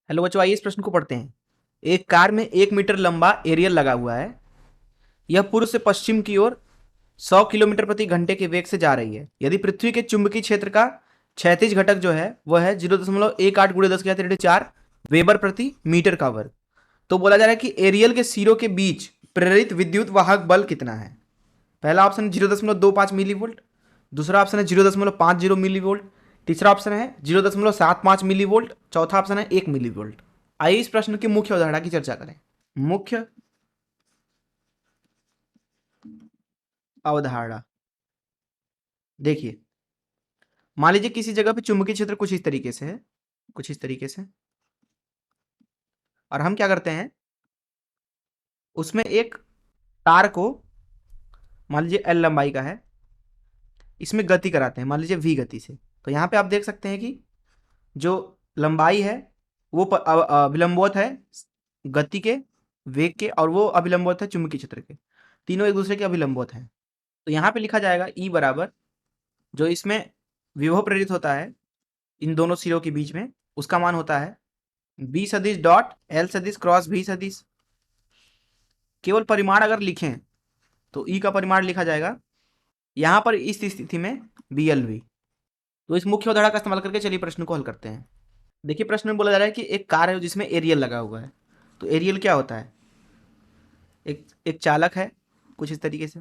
Hello बच्चों, आइए इस प्रश्न को पढ़ते हैं। एक कार में 1 मीटर लंबा एरियल लगा हुआ है। यह पूर्व से पश्चिम की ओर 100 किलोमीटर प्रति घंटे के वेग से जा रही है। यदि पृथ्वी के चुंबकीय क्षेत्र का क्षैतिज घटक जो है वह है 0.18 गुणे 10⁴ वेबर प्रति मीटर का वर्ग, तो बोला जा रहा है कि एरियल के सिरों के बीच प्रेरित विद्युत वाहक बल कितना है। पहला ऑप्शन है 0.25 मिली वोल्ट, दूसरा ऑप्शन है 0.50 मिली वोल्ट, तीसरा ऑप्शन है 0.75 मिली वोल्ट, चौथा ऑप्शन है 1 मिली वोल्ट। आइए इस प्रश्न की मुख्य अवधारणा की चर्चा करें। मुख्य अवधारणा देखिए, मान लीजिए किसी जगह पे चुंबकीय क्षेत्र कुछ इस तरीके से है, कुछ इस तरीके से, और हम क्या करते हैं, उसमें एक तार को मान लीजिए एल लंबाई का है, इसमें गति कराते हैं मान लीजिए वी गति से। तो यहाँ पे आप देख सकते हैं कि जो लंबाई है वो अभिलंबवत है गति के, वेग के, और वो अभिलंबवत है चुंबकीय क्षेत्र के। तीनों एक दूसरे के अभिलंबवत हैं। तो यहाँ पे लिखा जाएगा ई बराबर, जो इसमें विभव प्रेरित होता है इन दोनों सिरों के बीच में, उसका मान होता है बी सदिश डॉट एल सदिश क्रॉस भी सदिश। केवल परिमाण अगर लिखें तो ई का परिमाण लिखा जाएगा यहाँ पर इस स्थिति में बी एल वी। तो इस मुख्य अवधारणा का इस्तेमाल करके चलिए प्रश्न को हल करते हैं। देखिए, प्रश्न में बोला जा रहा है कि एक कार है जिसमें एरियल लगा हुआ है। तो एरियल क्या होता है? एक चालक है कुछ इस तरीके से,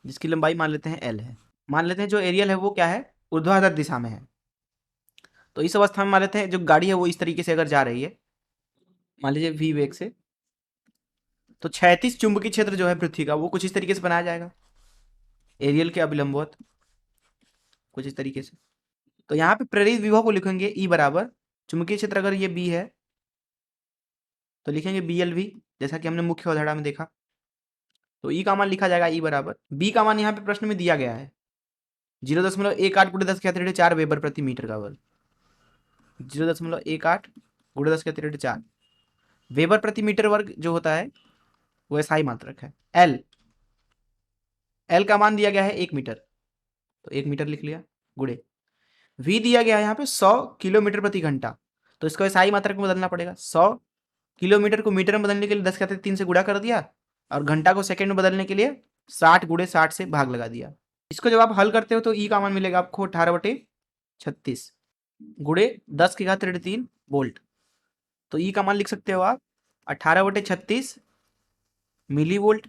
जिसकी लंबाई मान लेते हैं एल है। मान लेते हैं जो एरियल है वो क्या है, ऊर्ध्वाधर दिशा में है। तो इस अवस्था में मान लेते हैं जो गाड़ी है वो इस तरीके से अगर जा रही है, मान लीजिए वी वेग से, तो क्षैतिज चुंबकीय क्षेत्र जो है पृथ्वी का वो कुछ इस तरीके से बनाया जाएगा, एरियल के अभिलंबवत, कुछ इस तरीके से। तो यहाँ पे प्रेरित विभव को लिखेंगे ई बराबर, चुंबकीय क्षेत्र अगर ये बी है तो लिखेंगे बी एल वी, जैसा कि हमने मुख्य अवधारणा में देखा। तो ई का मान लिखा जाएगा ई बराबर, बी का मान यहाँ पे प्रश्न में दिया गया है 0.18 × 10⁴ वेबर प्रति मीटर का वर्ग। 0.18 × 10⁴ वेबर प्रति मीटर वर्ग जो होता है वो SI मात्रक है। एल का मान दिया गया है 1 मीटर, तो 1 मीटर लिख लिया, गुणे वी दिया गया है यहाँ पे 100 किलोमीटर प्रति घंटा, तो इसको SI मात्रक में बदलना पड़ेगा। 100 किलोमीटर को मीटर में बदलने के लिए 10⁻³ से गुणा कर दिया, और घंटा को सेकंड में बदलने के लिए 60 × 60 से भाग लगा दिया। इसको जब आप हल करते हो तो ई का मान मिलेगा आपको 18/36 गुणे 10⁻³ वोल्ट। तो ई का मान लिख सकते हो आप 18/36 मिली वोल्ट।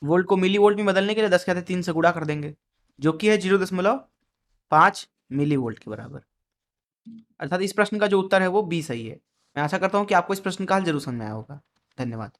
वोल्ट को मिली वोल्ट में बदलने के लिए 10⁻³ से गुणा कर देंगे, जो कि है 0.5 मिली वोल्ट के बराबर। अर्थात इस प्रश्न का जो उत्तर है वो बी सही है। मैं आशा करता हूँ कि आपको इस प्रश्न का हल जरूर समझ में आया होगा। धन्यवाद।